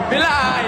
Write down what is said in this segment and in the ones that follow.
Bilai,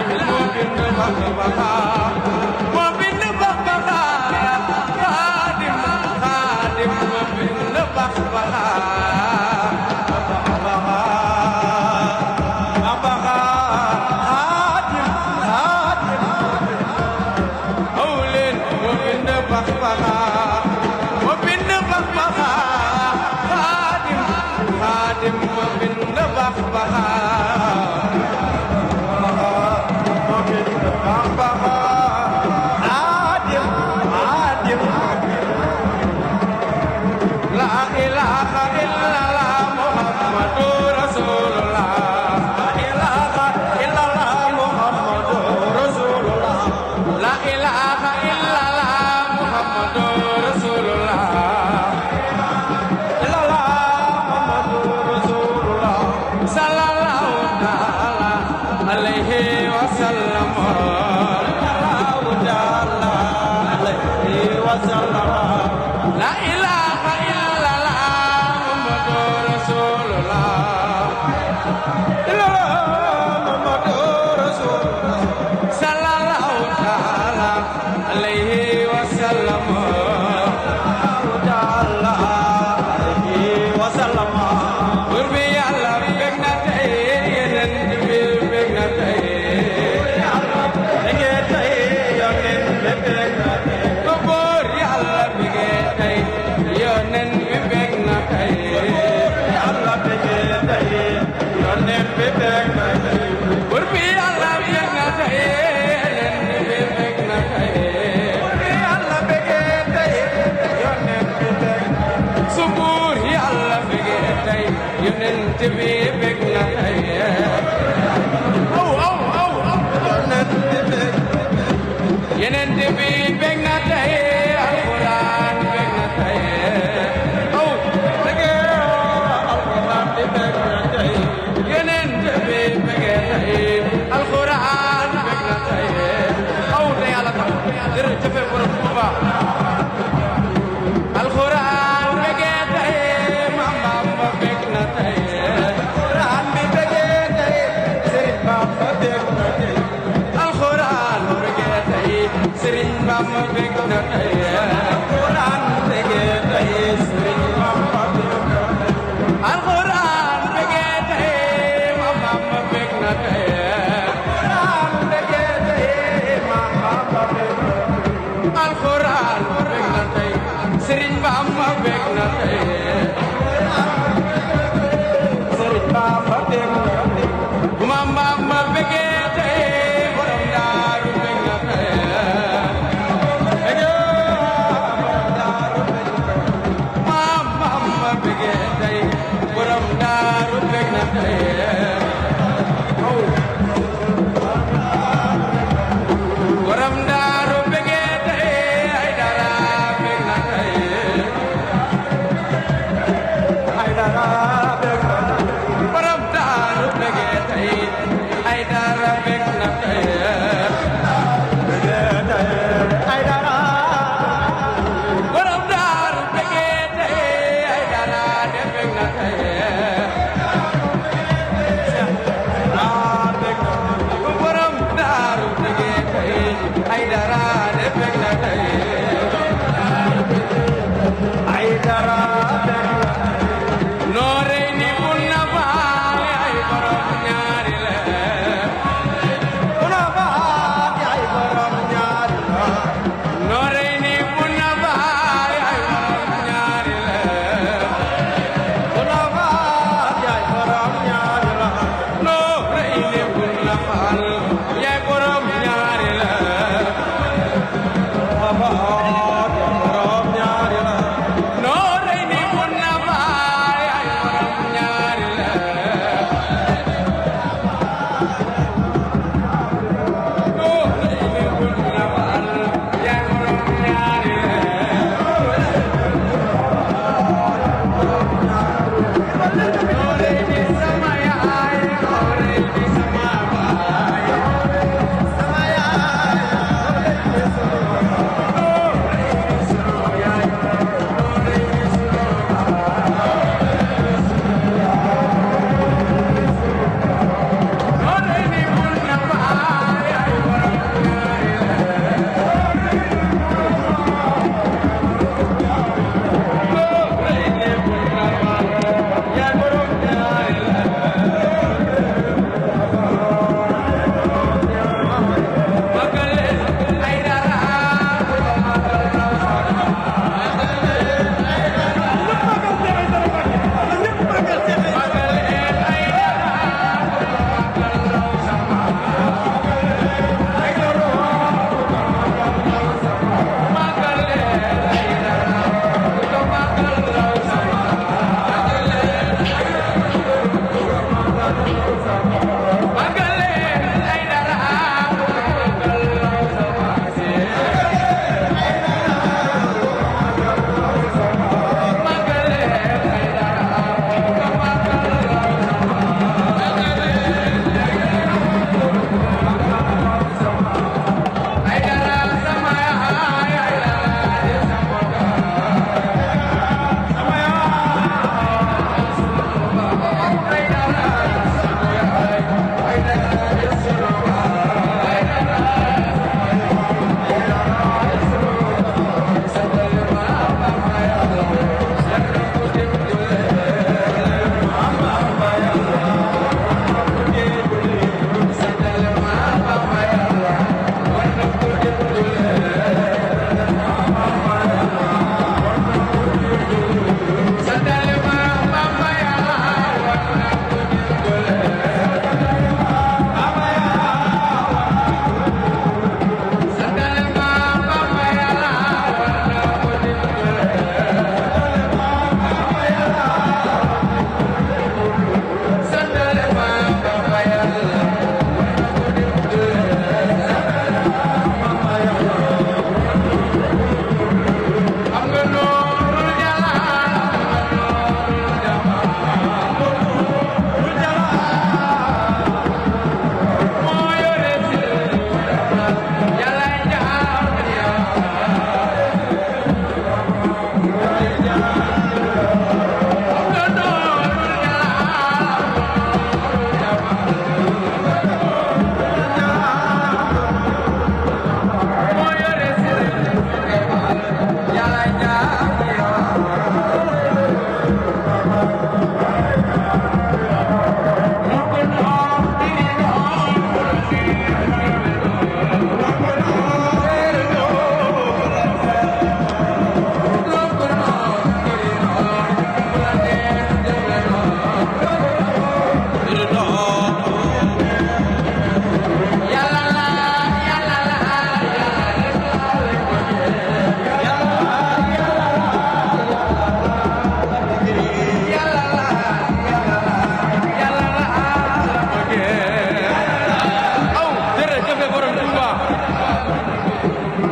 jëfe borom Touba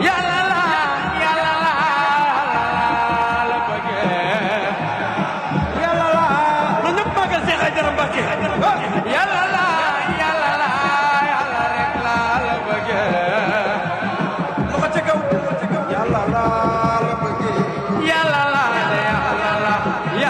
yàlla la bëgg yàlla la lu ñëpp màggal Seex Aydara Mbàkke yàlla la yàlla rek la bëgg loxo ca kaw yàlla la bëgg yàlla la bëgg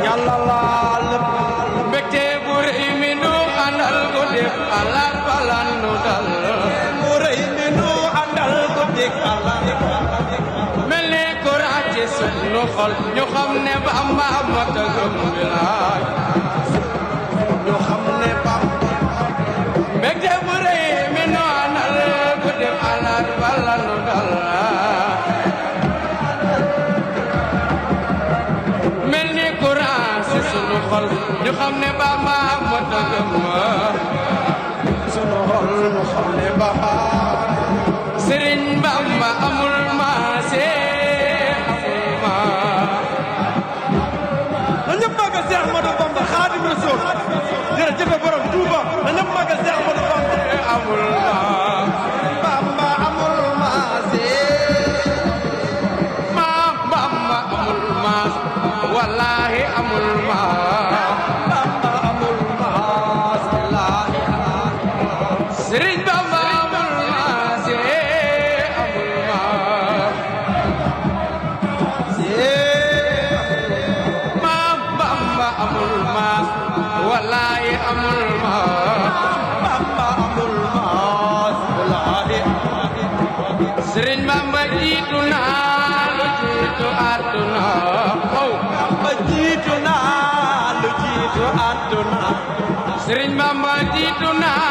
yàlla la mbégte bu rëy mi nu àndal ko def alaat balan nu dal bu rëy mi nu àndal ko def alaat mel ni courant ci sunu xol ñu xam ne Bamba mata gëm wilaay ñu xam ne Bamba mbégte bu rëy mi nu àndal ko def alaat balan nu dal sunu xol ñu xam ne Bamba mata gëm sunu xol ñu xam ne Bamba Sëriñ Bamba amul maase amul ma na ñëpp màggal Seex Ahmadu Bamba Xaadimu Rasuul jërëjëf borom Tuuba na ñëpp màggal Seex Ahmadu Bamba amul ma Bamba amul maase Bamba amul maas wallahi amul maas Bamba amul maas wallahi Sëriñ Bamba amul maas amul maas maam Bamba amul maas wallahi amul maas Bamba amul maas wallahi Sëriñ Bamba jiitu naa lu jiitu àdduna Bamba jiitu naa lu jiitu àdduna Sëriñ Bamba jiitu naa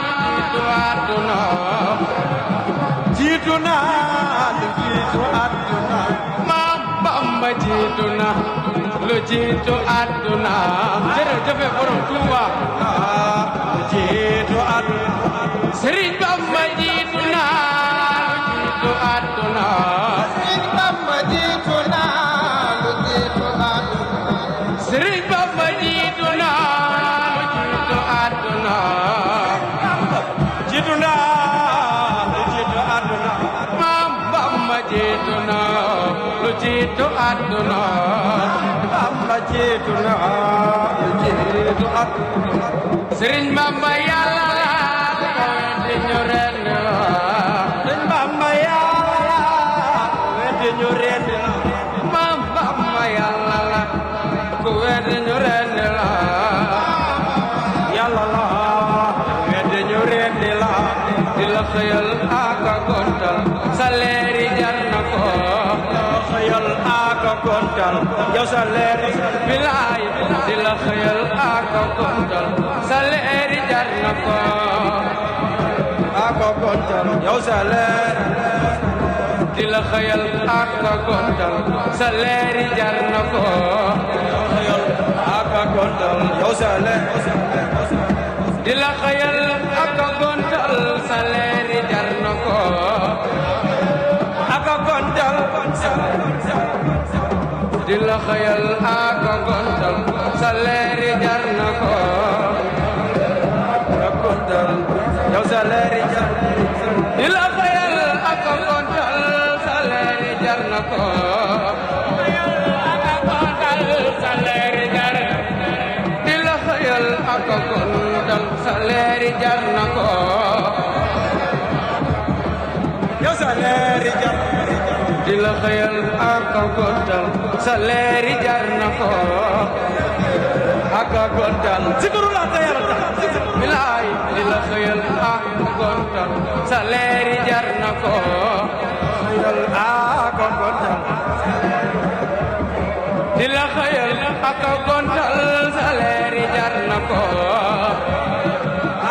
lu jiitu àdduna jiitu naa lu jiitu àdduna maam Bamba jiitu naa lu jiitu àdduna jërëjëf borom Tuuba lu jiitu àdduna Sëriñ Bamba jiitu naa lu jiitu àdduna Sëriñ Bamba jiitu naa lu jiitu àdduna Sëriñ Bamba jiitu naa lu jiitu àdduna jiitu naa lu jiitu àdduna maam Bamba jiitu naa lu jiitu àdduna Bamba jiitu naa lu jiitu àdduna Sëriñ Bamba yàlla la di ñu ren la Sëriñ Bamba yàlla di ñu ren la maam Bamba yàlla la ku weddi ñu rendi la yàlla la weddi ñu rendi la di la xëyal ak a gontal sa leeri jar na ko xëyal ak a gontal yow sa leeri bilaay di la xëyal ak a gontal sa leeri jar na ko ak a gontal yow sa leeri di la xëyal ak a gontal sa leeri jar na ko xëyal ak a gontal yow sa leeri di la xëyal ak a gontal sa leeri jar na ko ak a gontal di la xëyal ak a gontal sa leeri jar na ko ak a gontal yow sa leeri jar di la xëyal ak a gontal sa leeri jar na ko ak a gontal sa leeri jar di la xëyal ak a gontal sa leeri jar na ko yow sa leeri jar di la xëyal ak a gontal sa leeri jar na ko ak a gontal zikrullah ta yàlla tax bilaay di la xëyal ak a gontal sa leeri jar na ko xëyal ak a gontal di la xëyal ak a gontal sa leeri jar na ko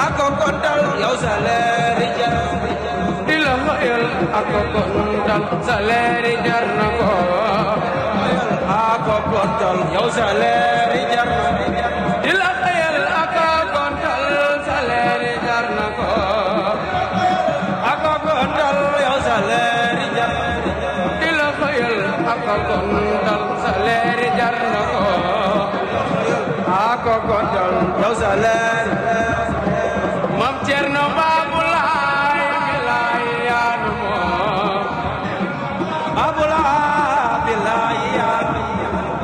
ak a gontal yow sa leeri jar di la xëyal ak a gontal sa leeri jar na ko ako gontal yow sa leeri jar di la xëyal ako gontal sa leeri jar na ko ako gontal yow sa leeri jar di la xëyal ako gontal sa leeri jar na ko ako gontal yow sa leeri Mam Cerno Babulaay bilaay yaanu moom Babulaay bilaay yaanu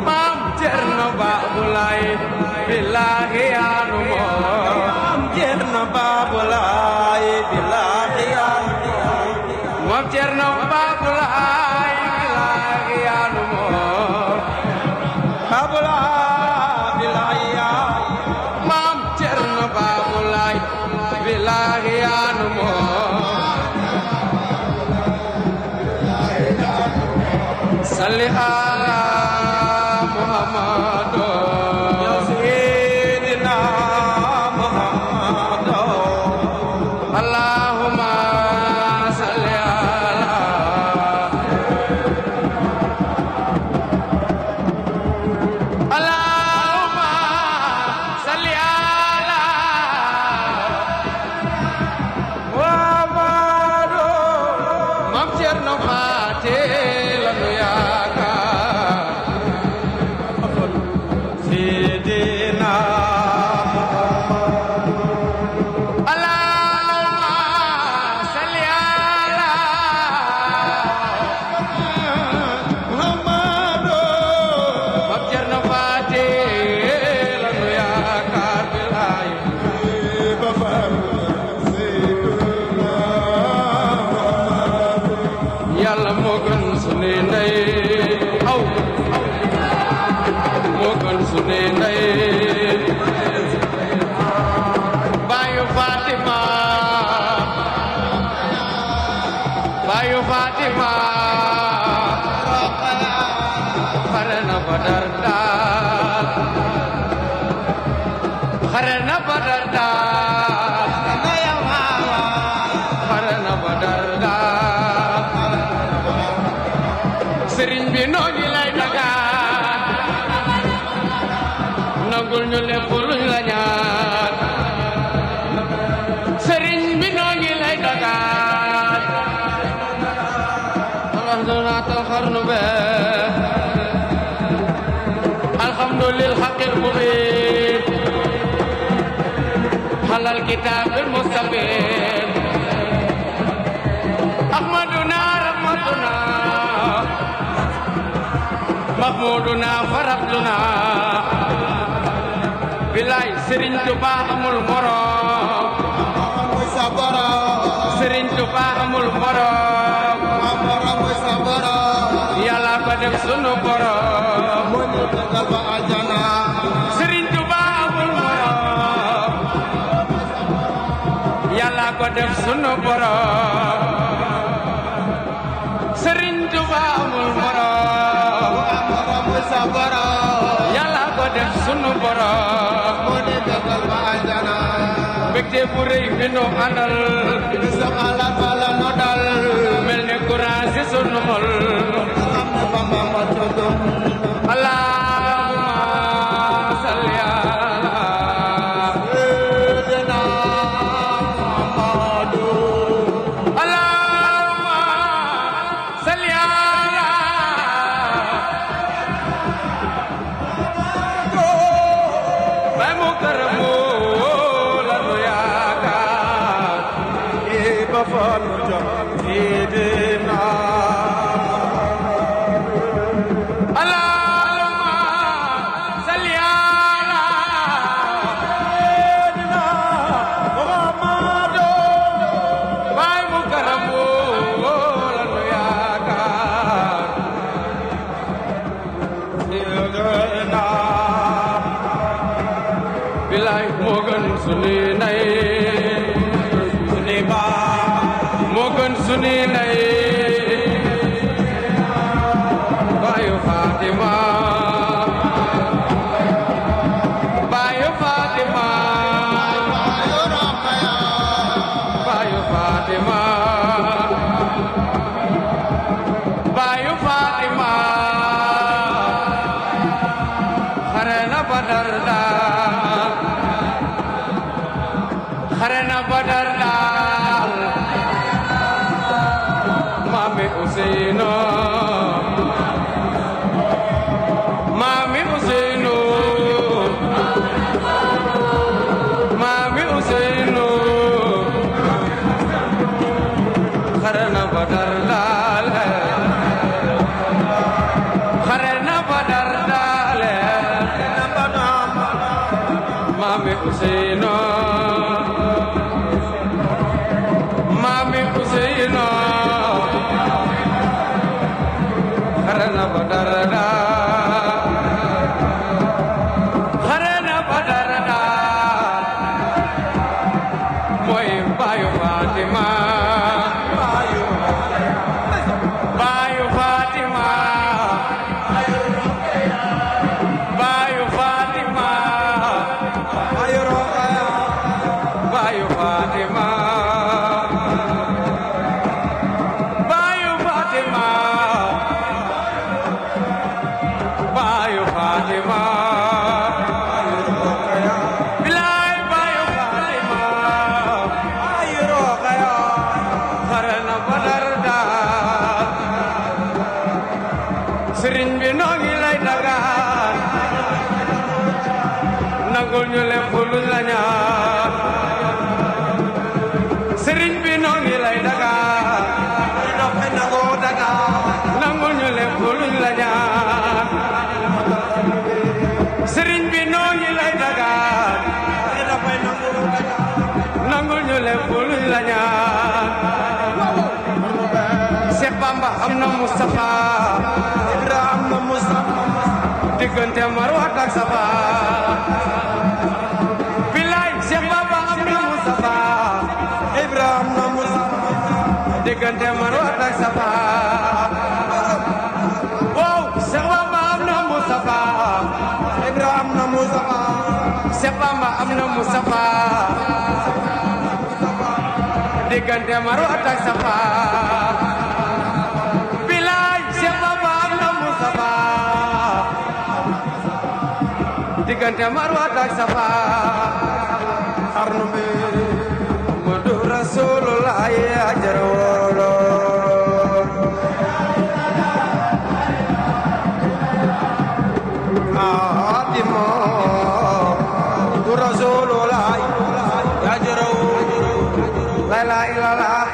Mam Cerno Babulaay bilaay yaanu moom Mam Cerno Babulaay bilaay yaanu Mam Cerno Babulaay bilaay yaanu moom Babulaay bilaay yaanu Mam Cerno Babulaay bilaay yaanu moom salli ala Muhammad ya sayyidina Muhammad Allahumma salli ala Allahumma salli ala Muhammad Mam Cerno Faate lanu yaakaar Seydina Allahumma salli ala Muhammad Mam Cerno Faate lanu yaakaar bilaay Yàlla moo gën sunu ndey aw moo gën sunu ndey baayu Fatima baayu Fatima xare na Badar daal xare na Badar daal xare na Badar daal sëriñ bi noo ngi lay dagaan nangul ñu lépp luñ la ñaan sëriñ bi noo ngi lay dagaan alhamdulilah xarnu be alhamdulil xaqil mubin halal kitabil mustaqim ahmaduna rahmatuna mahmuduna farabduna bilaay Serigne Touba amul morom mooy sa borom Serigne Touba amul morom mooy sa borom Yàlla ko def sunu borom moo ñu tegal ba aljana Serigne Touba amul morom Yàlla ko def sunu borom Serigne Touba amul morom sa borom Yàlla ko def sunu borom moo ne tegal ba aljana mbégte bu rëy bi nu àndal sa xalaat bala no dal mel ne courant si sunu xol am na Bamba ma tudum Allahumma salli ala sayyidina Muhammadu Allahumma salli ala Baay Mukarramu lanu yaakaar ba fan jom Seydina Allahumma salli ala Seydina Muhammadu Baay Mukarramu lanu yaakaar Seydina bilaay moo gën sunu ndey sunu baay moo gën sunu ndey baayu Fatima baayu Fatima baayu Fatima baayu Fatima xarena badar daal xarena badar daal Mami Ousseynou Mami Ousseynou Mami Ousseynou xarena badar daal xarena badar daal Mami Ousseynou Mami Ousseynou xarena badar daal xarena badar daal mooy baayu Fatima baayu Fatima baayu Fatima baayu Rokhaya baayu Fatima baayu Fatima baayu Fatima bilaay baayu Fatima baayu Rokhaya xarena badar daal sëriñ bi noo ngi lay dagaan nangul ñu lépp luñ la ñaan sëriñ bi noo ngi lay dagaan nangul ñu lépp luñ la ñaan sëriñ bi noo ngi lay dagaan nangul ñu lépp luñ la ñaan Seex Bamba am na Mustafa Ibra am na Mustafa diggante Marwa ak Safa bilaay Seex Bamba am na Mustafa Ibra am na Mustafa diggante Marwa ak Safa wow Seex Bamba am na Mustafa Ibra am na Mustafa Seex Bamba am na Mustafa diggante Marwa ak Safa bilaay Seex Bamba am na Mustafa diggante Marwa ak Safa xarnu bi Muhammadu Rasulullah ajar wolo Adimo Muhammadu Rasulullah ajar wolo la ilaha illallah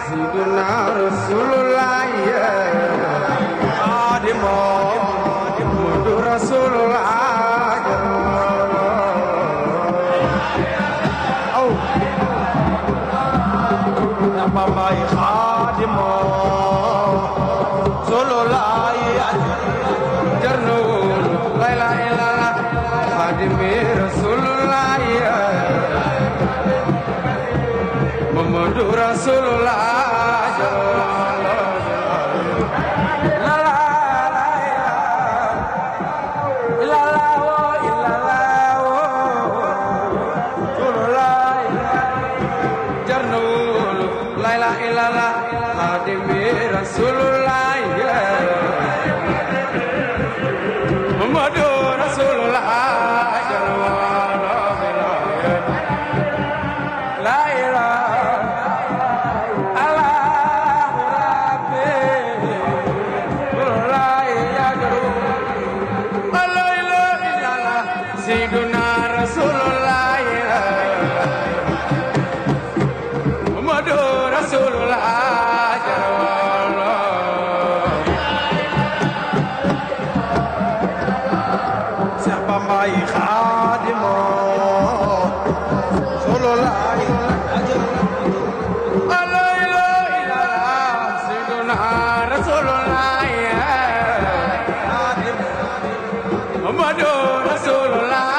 Sayyiduna Rasulullah Adimo Muhammadu Rasulullah Bamba Khadimo solo la jarno la ilaha illallah Khadimi Rasulullah Muhammadu Rasulullah la la illallah Khadimi Rasulullah Muhammadu Rasulullah la ilaha Allah Rabbi la ilaha illallah Sayyiduna Rasulullah Muhammadu Rasulullah Seex Bamba Khadimo solo la Sayyiduna Rasulullah Muhammadu Rasulullah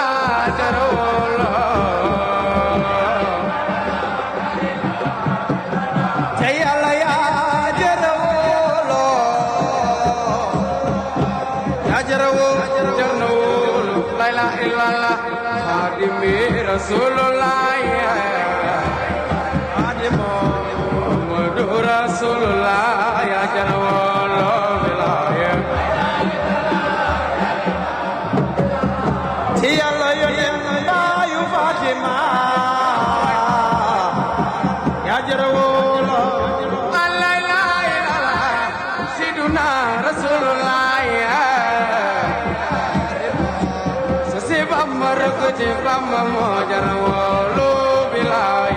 la ilaha illallah Khadimi Rasulullah Khadimo Muhammadu Rasulullah ya janawala wilayah Bamba rek ci Bamba moo jar wóolu bilaay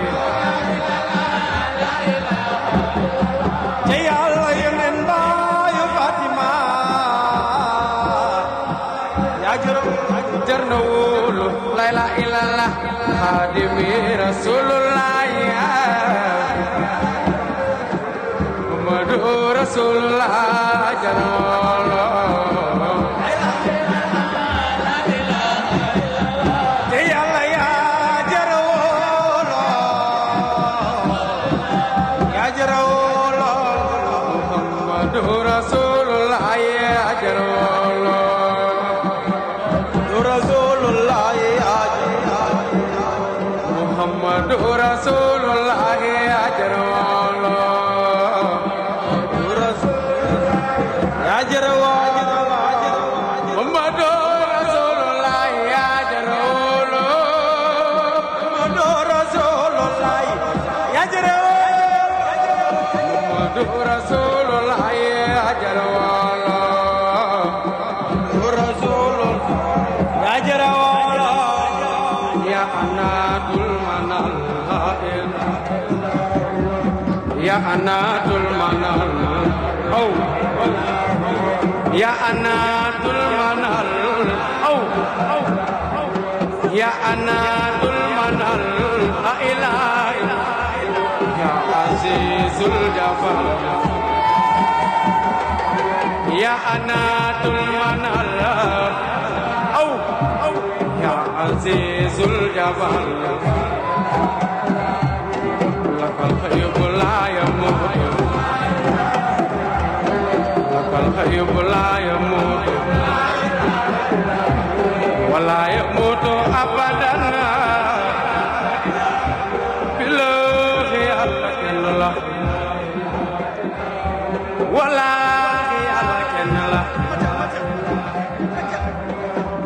te Yàlla yónneen baayu Fatima yaa jar na wóolu la ilaha illallah xaadimi rasulullah Muhammadu rasulullah jar na wóolu Rasulullah Muhammad Rasulullah Ya anatul manal oh ya anatul manal oh ya anatul manal la ilaha ya azizul jabal ya anatul manal oh ya azizul jabal الخيب لا يموت لك الخيب لا يموت ولا يموت أبدا بالله يالك الله ولا يالك الله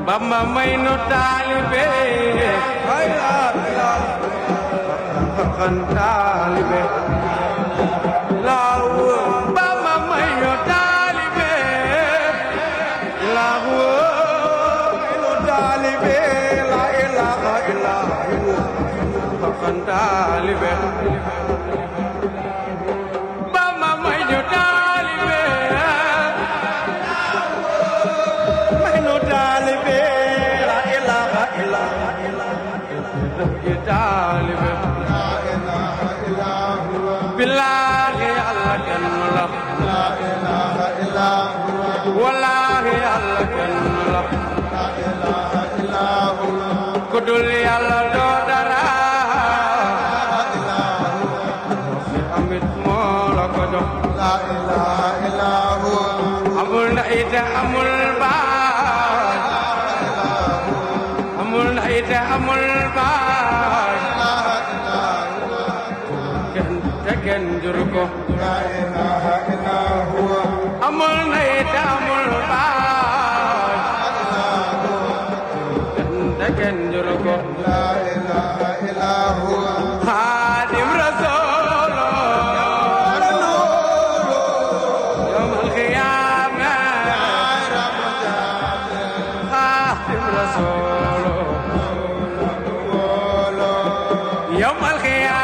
بما مينو طالبي kan talibe lawo bama mayo talibe lawo mayo talibe la ilaha illallah kan talibe bama mayo talibe mayo talibe la ilaha illallah talibe بالله الله كن الله لا اله الا هو والله الله كن الله لا اله الا هو كدل يالله دو دارا لا اله الا هو امت مولا كدو لا اله الا هو امول نايت امول با امول نايت امول با kenn juru ko la ilaha illa huwa amul nayt amul baay kenn juru ko la ilaha illa huwa Xaadim Rasul yawmal qiyaama Xaadim Rasul yawmal qiyaama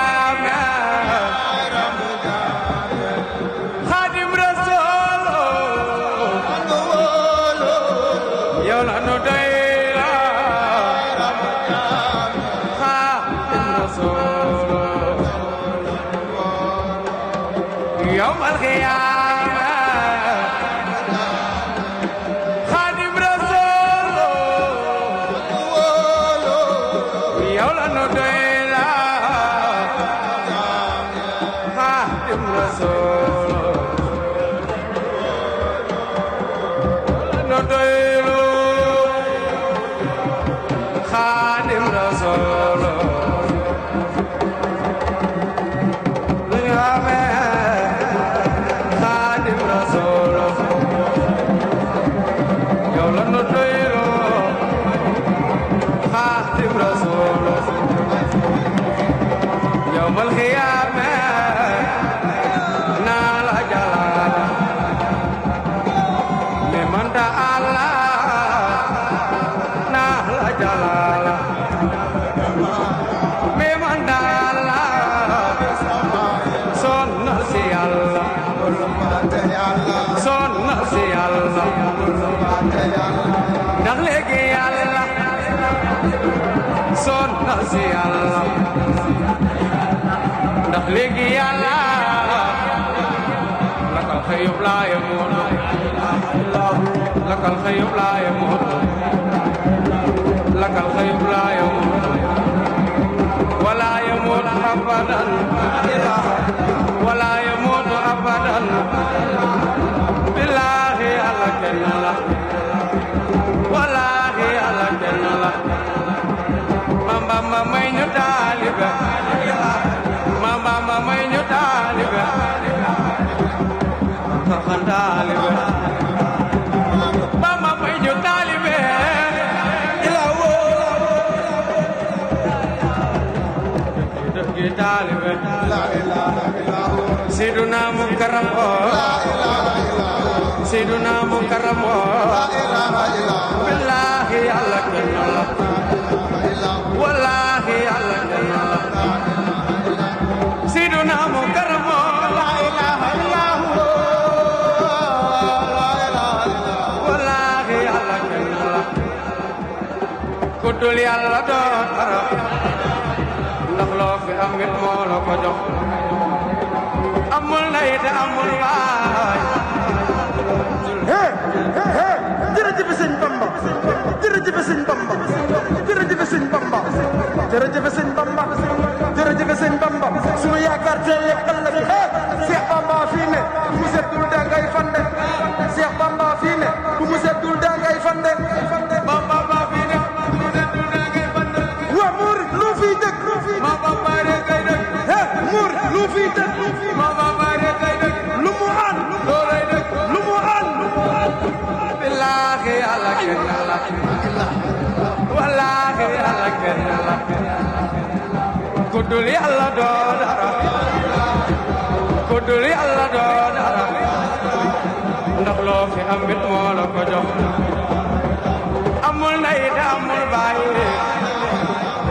يوم القيامة خادم رسول يوم النديلة خادم رسول النديلة خادم رسول يوم القيامة نال جلال لمن تعالى نال jalala me mandala sonna si Allah sonna si Allah ndax léegi Yàlla sonna si Allah ndax léegi Yàlla lakal xëyub laa yamuutu lakal xëyub laa yamuutu lakal xëyub laa yamuutu wala yamuutu abadan wala yamuutu abadan billaahi Yàlla kenn la wallaahi Yàlla kenn la Bamba may ñu taalibe Bamba may ñu taalibe saxan taalibe Bamba may ñu taalibe ila woo dëgg taalibe Seyduna Mukarram Seyduna Mukarram billaahi Yàlla kenn la wallaahi Yàlla kenn la Seyduna Mukarram la ilaha illallah wallaahi Yàlla kenn la ku dul Yàlla doo dara ndax loo fi am it moo la ko jox amul ndey te amul baay jërëjëf sëñ Bamba jërëjëf sëñ Bamba jërëjëf sëñ Bamba jërëjëf sëñ Bamba jërëjëf sëñ Bamba sunu yaakaar tey yëpp ëllëg Cheikh Bamba fii ne bu mu seddul da ngay fande Cheikh Bamba fii ne bu mu seddul da ngay fande Bamba fii ne bu mu seddul da ngay fande waa murid lu fii dëkk Bamba rek kay dëkk murid lu fii dëkk Bamba rek kay dëkk lu mu ànd loolay dëkk lu mu ànd billaahi Yàlla kenn la wallaahi Yàlla kenn la ku dul Yàlla doo dara ku dul Yàlla doo dara ndax loo fi am it moo la ko jox amul ndey te amul baay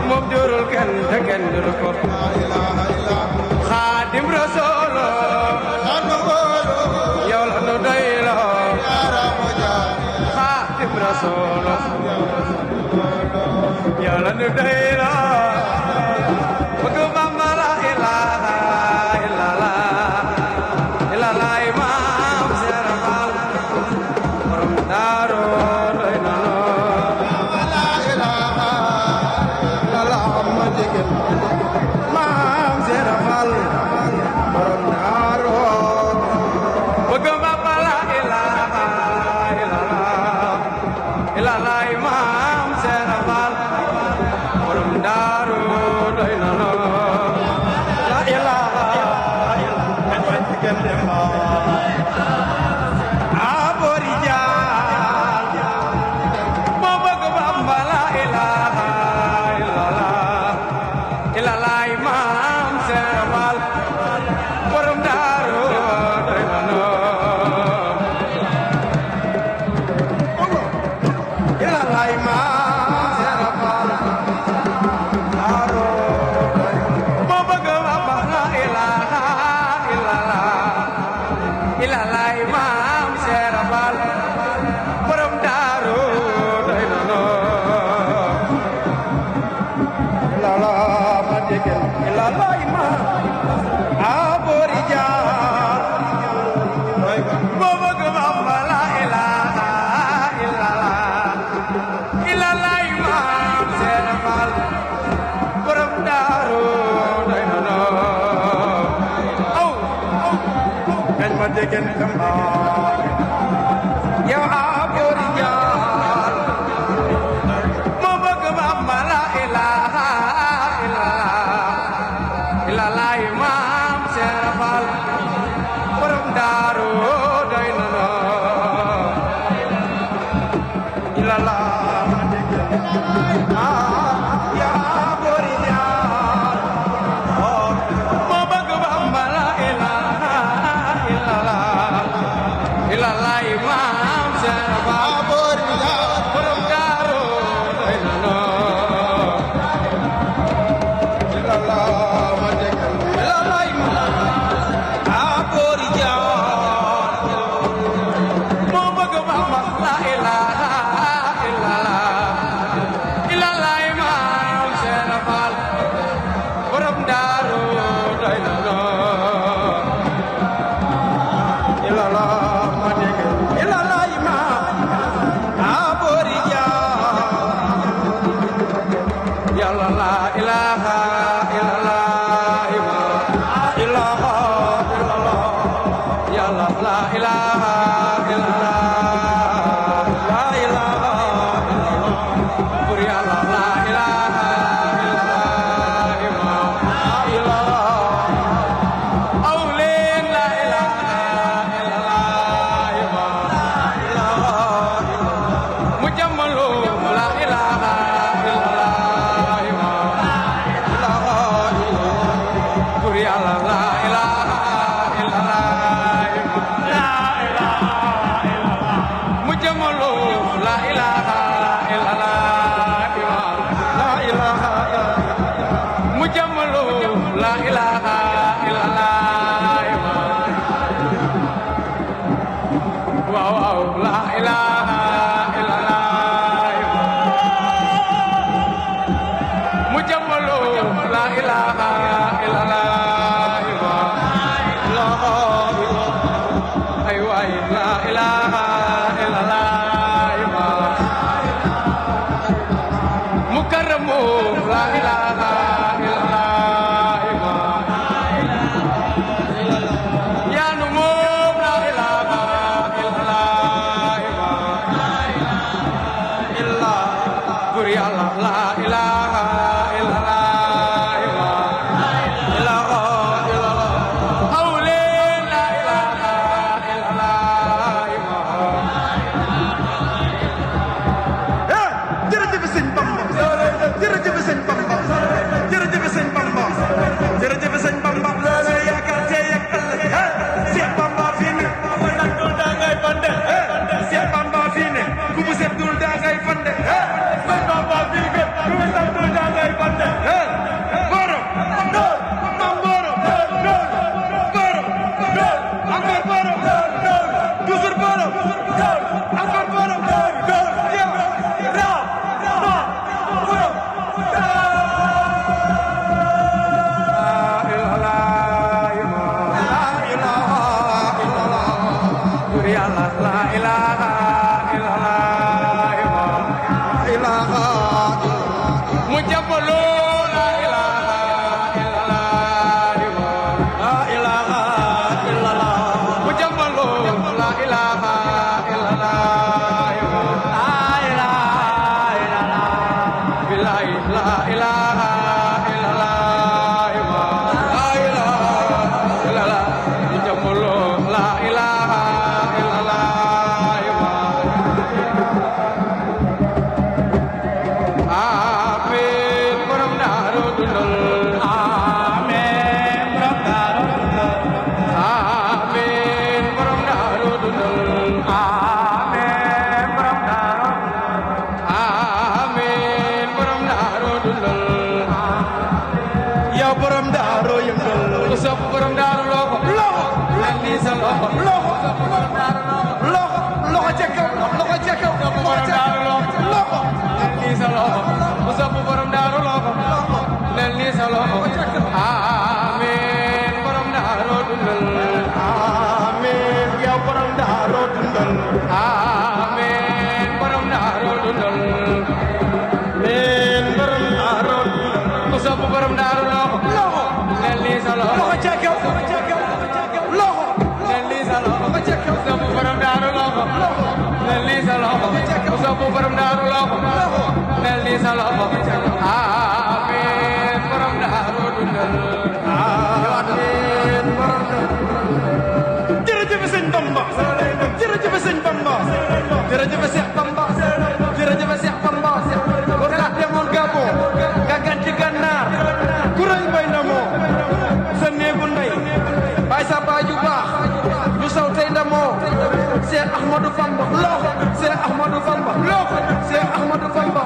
moom jurul kenn te kenn juru ko Xaadim Rasuul yow la nu doyloo Xaadim Rasuul yow la nu doyloo bëgg Bamba la ilaha illallah Imaam Seera Faal borom Daaru doy na la ilaha illallah ma jigéen Maam Seera Faal borom Daaru bëgg Bamba la ilaha illallah Imaam Seera Faal borom Daaru doy na la ilaha abori jaal moo bëgg Bamba la ilaha illallah Imaam Seera Faal borom Daaru doy na illallah Maam Seera Faal Daaru moo bëgg Bamba la ilaha illallah Imaam Seera Faal borom Daaru doy na illallah ma jigéen illallah Maam abori jaal moo bëgg Bamba la ilaha illallah Imaam Seera Faal borom Daaru doy na aw kañ ma jigéen yow abori jaal moo bëgg Bamba la ilaha illallah Imaam Seera Faal borom Daaru doy na illallah ma jigéen yow abori jaal moo bëgg Bamba la ilaha illallah Imaam Seera Faal abori jaal borom Daaru doy na yàlla la ilaha illallah ilaha illallah yàlla la ilaha illallah la ilaha illallah bur yàlla la ilaha illallah ilaha awleen la ilaha illallah ilaha mu jàmmalu la ilaha jërëjëf sëñ Bamba jërëjëf sëñ Bamba jërëjëf Seex Bamba jërëjëf Seex Bamba ko ka demoon Gabon gàggan ci gànnaar ku rëy bay ndamoo sa néegu ndey bay sa baaju baax ñu saw tey ndamoo Seex Ahmadou Bamba loxo Seex Ahmadou Bamba loxo Seex Ahmadou Bamba